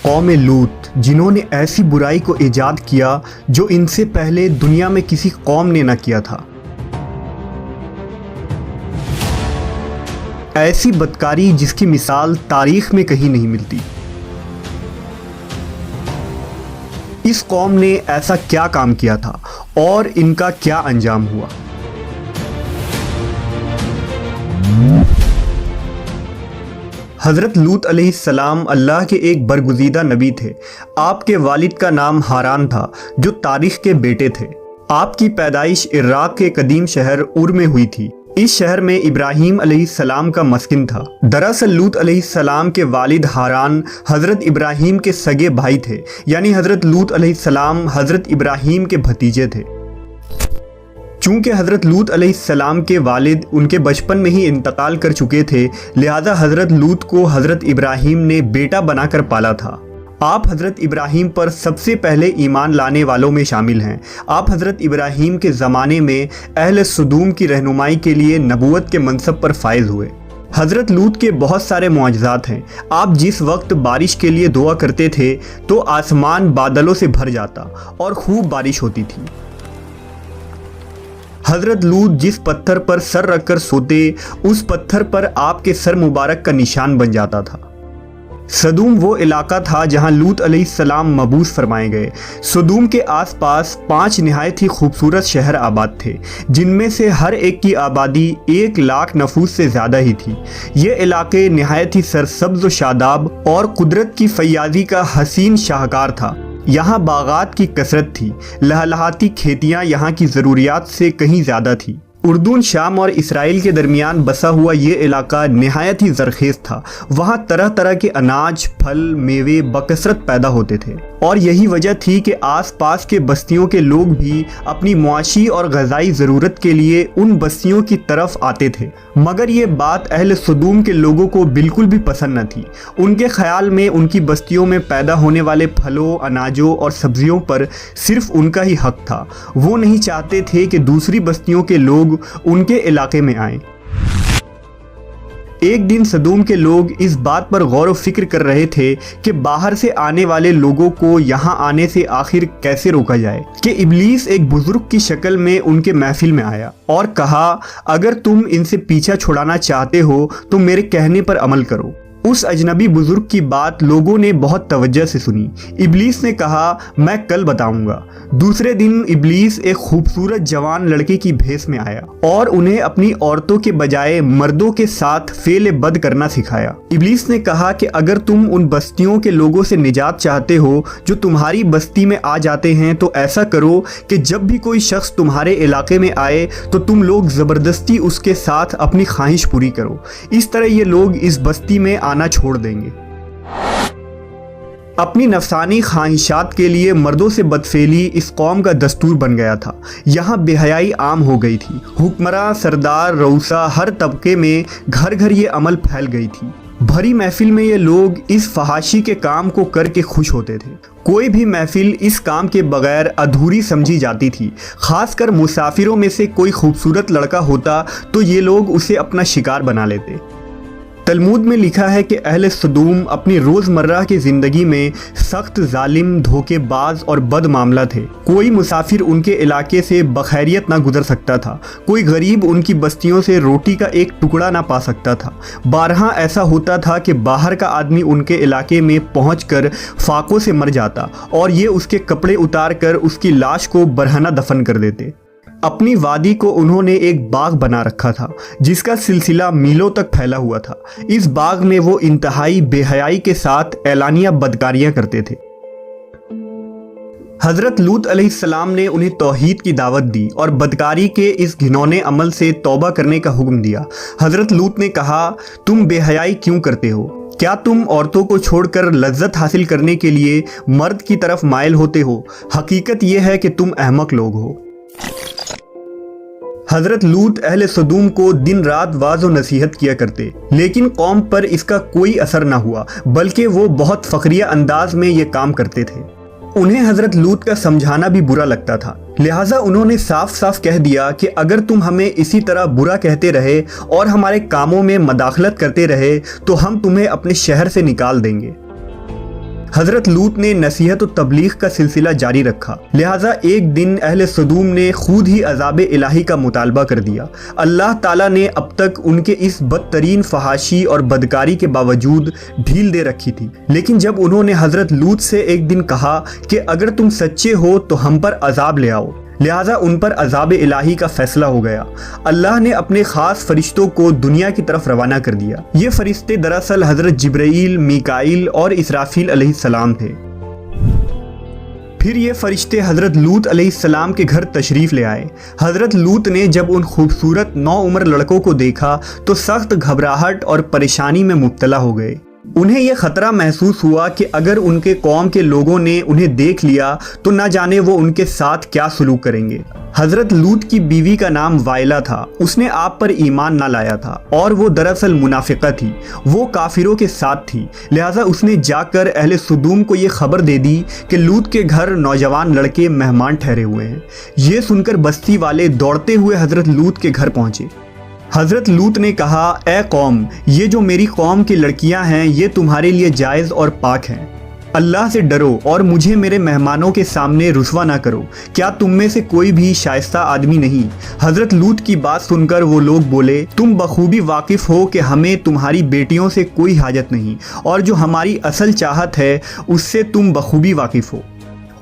قوم لوط جنہوں نے ایسی برائی کو ایجاد کیا جو ان سے پہلے دنیا میں کسی قوم نے نہ کیا تھا۔ ایسی بدکاری جس کی مثال تاریخ میں کہیں نہیں ملتی۔ اس قوم نے ایسا کیا کام کیا تھا اور ان کا کیا انجام ہوا؟ حضرت لوط علیہ السلام اللہ کے ایک برگزیدہ نبی تھے۔ آپ کے والد کا نام ہاران تھا جو تاریخ کے بیٹے تھے۔ آپ کی پیدائش عراق کے قدیم شہر اور میں ہوئی تھی۔ اس شہر میں ابراہیم علیہ السلام کا مسکن تھا۔ دراصل لوط علیہ السلام کے والد ہاران حضرت ابراہیم کے سگے بھائی تھے، یعنی حضرت لوط علیہ السلام حضرت ابراہیم کے بھتیجے تھے۔ چونکہ حضرت لوط علیہ السلام کے والد ان کے بچپن میں ہی انتقال کر چکے تھے، لہذا حضرت لوط کو حضرت ابراہیم نے بیٹا بنا کر پالا تھا۔ آپ حضرت ابراہیم پر سب سے پہلے ایمان لانے والوں میں شامل ہیں۔ آپ حضرت ابراہیم کے زمانے میں اہل سدوم کی رہنمائی کے لیے نبوت کے منصب پر فائز ہوئے۔ حضرت لوط کے بہت سارے معجزات ہیں۔ آپ جس وقت بارش کے لیے دعا کرتے تھے تو آسمان بادلوں سے بھر جاتا اور خوب بارش ہوتی تھی۔ حضرت لوط جس پتھر پر سر رکھ کر سوتے، اس پتھر پر آپ کے سر مبارک کا نشان بن جاتا تھا۔ سدوم وہ علاقہ تھا جہاں لوط علیہ السلام مبعوث فرمائے گئے۔ سدوم کے آس پاس 5 نہایت ہی خوبصورت شہر آباد تھے، جن میں سے ہر ایک کی آبادی 1 لاکھ نفوس سے زیادہ ہی تھی۔ یہ علاقے نہایت ہی سرسبز و شاداب اور قدرت کی فیاضی کا حسین شاہکار تھا۔ یہاں باغات کی کثرت تھی، لہلہاتی کھیتیاں یہاں کی ضروریات سے کہیں زیادہ تھی۔ اردن، شام اور اسرائیل کے درمیان بسا ہوا یہ علاقہ نہایت ہی زرخیز تھا۔ وہاں طرح طرح کے اناج، پھل، میوے بکثرت پیدا ہوتے تھے، اور یہی وجہ تھی کہ آس پاس کے بستیوں کے لوگ بھی اپنی معاشی اور غذائی ضرورت کے لیے ان بستیوں کی طرف آتے تھے۔ مگر یہ بات اہل سدوم کے لوگوں کو بالکل بھی پسند نہ تھی۔ ان کے خیال میں ان کی بستیوں میں پیدا ہونے والے پھلوں، اناجوں اور سبزیوں پر صرف ان کا ہی حق تھا۔ وہ نہیں چاہتے تھے کہ دوسری بستیوں کے لوگ ان کے علاقے میں آئیں۔ ایک دن سدوم کے لوگ اس بات پر غور و فکر کر رہے تھے کہ باہر سے آنے والے لوگوں کو یہاں آنے سے آخر کیسے روکا جائے، کہ ابلیس ایک بزرگ کی شکل میں ان کے محفل میں آیا اور کہا، اگر تم ان سے پیچھا چھڑانا چاہتے ہو تو میرے کہنے پر عمل کرو۔ اس اجنبی بزرگ کی بات لوگوں نے بہت توجہ سے سنی۔ ابلیس نے کہا، میں کل بتاؤں گا۔ دوسرے دن ابلیس ایک خوبصورت جوان لڑکے کی بھیس میں آیا اور انہیں اپنی عورتوں کے بجائے مردوں کے ساتھ فعل بد کرنا سکھایا۔ ابلیس نے کہا کہ اگر تم ان بستیوں کے لوگوں سے نجات چاہتے ہو جو تمہاری بستی میں آ جاتے ہیں تو ایسا کرو کہ جب بھی کوئی شخص تمہارے علاقے میں آئے تو تم لوگ زبردستی اس کے ساتھ اپنی خواہش پوری کرو۔ اس طرح یہ لوگ اس بستی میں آنا چھوڑ دیں گے۔ اپنی نفسانی خواہشات کے لیے مردوں سے بدفعلی اس قوم کا دستور بن گیا تھا۔ یہاں بے حیائی عام ہو گئی تھی۔ حکمراں، سردار، رؤسا، ہر طبقے میں گھر گھر یہ عمل پھیل گئی تھی۔ بھری محفل میں یہ لوگ اس فحاشی کے کام کو کر کے خوش ہوتے تھے۔ کوئی بھی محفل اس کام کے بغیر ادھوری سمجھی جاتی تھی۔ خاص کر مسافروں میں سے کوئی خوبصورت لڑکا ہوتا تو یہ لوگ اسے اپنا شکار بنا لیتے۔ تلمود میں لکھا ہے کہ اہل سدوم اپنی روزمرہ کی زندگی میں سخت ظالم، دھوکے باز اور بد معاملہ تھے۔ کوئی مسافر ان کے علاقے سے بخیریت نہ گزر سکتا تھا۔ کوئی غریب ان کی بستیوں سے روٹی کا ایک ٹکڑا نہ پا سکتا تھا۔ بارہا ایسا ہوتا تھا کہ باہر کا آدمی ان کے علاقے میں پہنچ کر فاقوں سے مر جاتا اور یہ اس کے کپڑے اتار کر اس کی لاش کو برہنہ دفن کر دیتے۔ اپنی وادی کو انہوں نے ایک باغ بنا رکھا تھا جس کا سلسلہ میلوں تک پھیلا ہوا تھا۔ اس باغ میں وہ انتہائی بے حیائی کے ساتھ اعلانیہ بدکاریاں کرتے تھے۔ حضرت لوط علیہ السلام نے انہیں توحید کی دعوت دی اور بدکاری کے اس گھنونے عمل سے توبہ کرنے کا حکم دیا۔ حضرت لوط نے کہا، تم بے حیائی کیوں کرتے ہو؟ کیا تم عورتوں کو چھوڑ کر لذت حاصل کرنے کے لیے مرد کی طرف مائل ہوتے ہو؟ حقیقت یہ ہے کہ تم احمق لوگ ہو۔ حضرت لوط اہل سدوم کو دن رات واعظ و نصیحت کیا کرتے، لیکن قوم پر اس کا کوئی اثر نہ ہوا، بلکہ وہ بہت فخریہ انداز میں یہ کام کرتے تھے۔ انہیں حضرت لوط کا سمجھانا بھی برا لگتا تھا، لہٰذا انہوں نے صاف صاف کہہ دیا کہ اگر تم ہمیں اسی طرح برا کہتے رہے اور ہمارے کاموں میں مداخلت کرتے رہے تو ہم تمہیں اپنے شہر سے نکال دیں گے۔ حضرت لوط نے نصیحت و تبلیغ کا سلسلہ جاری رکھا، لہٰذا ایک دن اہل سدوم نے خود ہی عذاب الہی کا مطالبہ کر دیا۔ اللہ تعالیٰ نے اب تک ان کے اس بدترین فحاشی اور بدکاری کے باوجود ڈھیل دے رکھی تھی، لیکن جب انہوں نے حضرت لوط سے ایک دن کہا کہ اگر تم سچے ہو تو ہم پر عذاب لے آؤ، لہٰذا ان پر عذاب الہی کا فیصلہ ہو گیا۔ اللہ نے اپنے خاص فرشتوں کو دنیا کی طرف روانہ کر دیا۔ یہ فرشتے دراصل حضرت جبرائیل، میکائیل اور اسرافیل علیہ السلام تھے۔ پھر یہ فرشتے حضرت لوط علیہ السلام کے گھر تشریف لے آئے۔ حضرت لوط نے جب ان خوبصورت نوعمر لڑکوں کو دیکھا تو سخت گھبراہٹ اور پریشانی میں مبتلا ہو گئے۔ انہیں یہ خطرہ محسوس ہوا کہ اگر ان کے قوم کے لوگوں نے انہیں دیکھ لیا تو نہ جانے وہ ان کے ساتھ کیا سلوک کریں گے۔ حضرت لوط کی بیوی کا نام وائلہ تھا، اس نے آپ پر ایمان نہ لایا تھا اور وہ دراصل منافقہ تھی، وہ کافروں کے ساتھ تھی، لہٰذا اس نے جا کر اہل سدوم کو یہ خبر دے دی کہ لوط کے گھر نوجوان لڑکے مہمان ٹھہرے ہوئے ہیں۔ یہ سن کر بستی والے دوڑتے ہوئے حضرت لوط کے گھر پہنچے۔ حضرت لوط نے کہا، اے قوم، یہ جو میری قوم کی لڑکیاں ہیں یہ تمہارے لیے جائز اور پاک ہیں، اللہ سے ڈرو اور مجھے میرے مہمانوں کے سامنے رسوا نہ کرو۔ کیا تم میں سے کوئی بھی شائستہ آدمی نہیں؟ حضرت لوط کی بات سن کر وہ لوگ بولے، تم بخوبی واقف ہو کہ ہمیں تمہاری بیٹیوں سے کوئی حاجت نہیں، اور جو ہماری اصل چاہت ہے اس سے تم بخوبی واقف ہو۔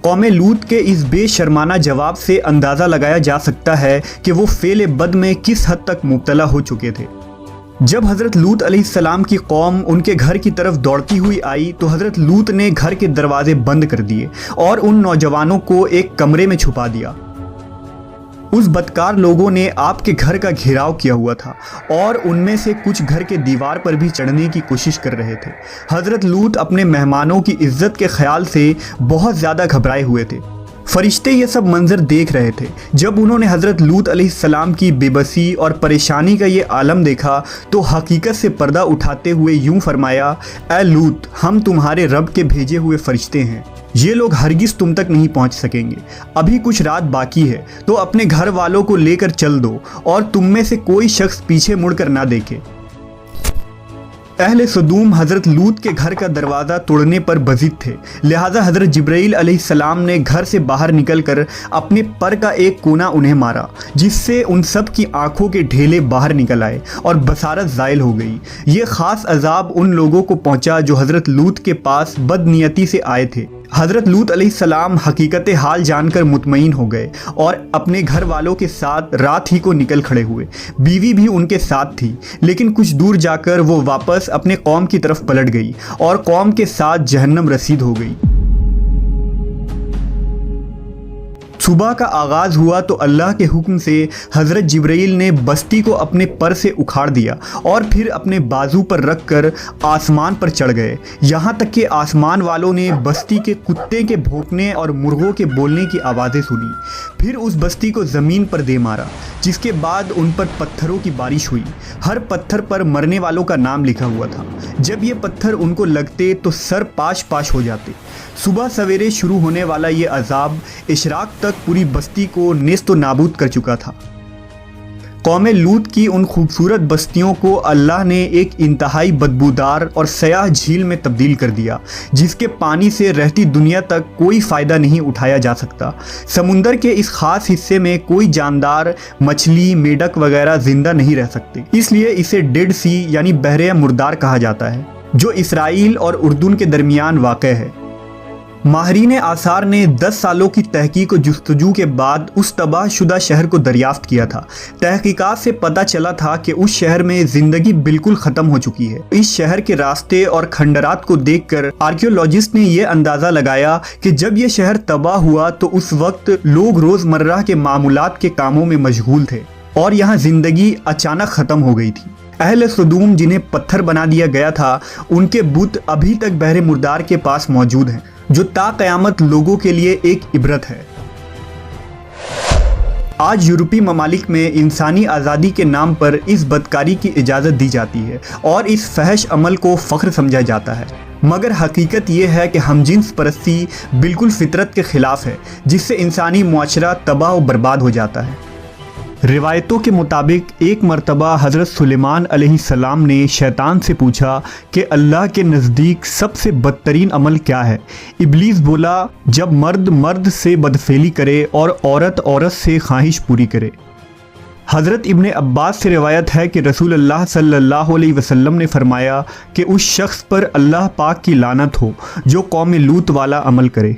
قوم لوط کے اس بے شرمانہ جواب سے اندازہ لگایا جا سکتا ہے کہ وہ فعل بد میں کس حد تک مبتلا ہو چکے تھے۔ جب حضرت لوط علیہ السلام کی قوم ان کے گھر کی طرف دوڑتی ہوئی آئی تو حضرت لوط نے گھر کے دروازے بند کر دیے اور ان نوجوانوں کو ایک کمرے میں چھپا دیا۔ اس بدکار لوگوں نے آپ کے گھر کا گھیراؤ کیا ہوا تھا اور ان میں سے کچھ گھر کے دیوار پر بھی چڑھنے کی کوشش کر رہے تھے۔ حضرت لوط اپنے مہمانوں کی عزت کے خیال سے بہت زیادہ گھبرائے ہوئے تھے۔ فرشتے یہ سب منظر دیکھ رہے تھے۔ جب انہوں نے حضرت لوط علیہ السلام کی بے بسی اور پریشانی کا یہ عالم دیکھا تو حقیقت سے پردہ اٹھاتے ہوئے یوں فرمایا، اے لوط، ہم تمہارے رب کے بھیجے ہوئے فرشتے ہیں، یہ لوگ ہرگز تم تک نہیں پہنچ سکیں گے۔ ابھی کچھ رات باقی ہے تو اپنے گھر والوں کو لے کر چل دو اور تم میں سے کوئی شخص پیچھے مڑ کر نہ دیکھے۔ اہل سدوم حضرت لوط کے گھر کا دروازہ توڑنے پر بضد تھے، لہٰذا حضرت جبرائیل علیہ السلام نے گھر سے باہر نکل کر اپنے پر کا ایک کونا انہیں مارا، جس سے ان سب کی آنکھوں کے ڈھیلے باہر نکل آئے اور بصارت زائل ہو گئی۔ یہ خاص عذاب ان لوگوں کو پہنچا جو حضرت لوط کے پاس بد نیتی سے آئے تھے۔ حضرت لوط علیہ السلام حقیقت حال جان کر مطمئن ہو گئے اور اپنے گھر والوں کے ساتھ رات ہی کو نکل کھڑے ہوئے۔ بیوی بھی ان کے ساتھ تھی، لیکن کچھ دور جا کر وہ واپس اپنے قوم کی طرف پلٹ گئی اور قوم کے ساتھ جہنم رسید ہو گئی۔ صبح کا آغاز ہوا تو اللہ کے حکم سے حضرت جبرائیل نے بستی کو اپنے پر سے اکھاڑ دیا اور پھر اپنے بازو پر رکھ کر آسمان پر چڑھ گئے، یہاں تک کہ آسمان والوں نے بستی کے کتے کے بھونکنے اور مرغوں کے بولنے کی آوازیں سنی۔ پھر اس بستی کو زمین پر دے مارا، جس کے بعد ان پر پتھروں کی بارش ہوئی۔ ہر پتھر پر مرنے والوں کا نام لکھا ہوا تھا۔ جب یہ پتھر ان کو لگتے تو سر پاش پاش ہو جاتے۔ صبح سویرے شروع ہونے والا یہ عذاب اشراق تک پوری بستی کو نیست و نابود کر چکا تھا۔ قوم لوط کی ان خوبصورت بستیوں کو اللہ نے ایک انتہائی بدبودار اور سیاہ جھیل میں تبدیل کر دیا، جس کے پانی سے رہتی دنیا تک کوئی فائدہ نہیں اٹھایا جا سکتا۔ سمندر کے اس خاص حصے میں کوئی جاندار، مچھلی، میڈک وغیرہ زندہ نہیں رہ سکتے، اس لیے اسے ڈیڈ سی یعنی بحر مردار کہا جاتا ہے، جو اسرائیل اور اردن کے درمیان واقع ہے۔ ماہرین آثار نے 10 سالوں کی تحقیق و جستجو کے بعد اس تباہ شدہ شہر کو دریافت کیا تھا۔ تحقیقات سے پتہ چلا تھا کہ اس شہر میں زندگی بالکل ختم ہو چکی ہے۔ اس شہر کے راستے اور کھنڈرات کو دیکھ کر آرکیولوجسٹ نے یہ اندازہ لگایا کہ جب یہ شہر تباہ ہوا تو اس وقت لوگ روزمرہ کے معمولات کے کاموں میں مشغول تھے اور یہاں زندگی اچانک ختم ہو گئی تھی۔ اہل سدوم جنہیں پتھر بنا دیا گیا تھا، ان کے بت ابھی تک بحر مردار کے پاس موجود ہیں، جو تا قیامت لوگوں کے لیے ایک عبرت ہے۔ آج یورپی ممالک میں انسانی آزادی کے نام پر اس بدکاری کی اجازت دی جاتی ہے اور اس فحش عمل کو فخر سمجھا جاتا ہے، مگر حقیقت یہ ہے کہ ہم جنس پرستی بالکل فطرت کے خلاف ہے، جس سے انسانی معاشرہ تباہ و برباد ہو جاتا ہے۔ روایتوں کے مطابق ایک مرتبہ حضرت سلیمان علیہ السلام نے شیطان سے پوچھا کہ اللہ کے نزدیک سب سے بدترین عمل کیا ہے؟ ابلیس بولا، جب مرد مرد سے بدفعلی کرے اور عورت عورت سے خواہش پوری کرے۔ حضرت ابن عباس سے روایت ہے کہ رسول اللہ صلی اللہ علیہ وسلم نے فرمایا کہ اس شخص پر اللہ پاک کی لعنت ہو جو قوم لوط والا عمل کرے۔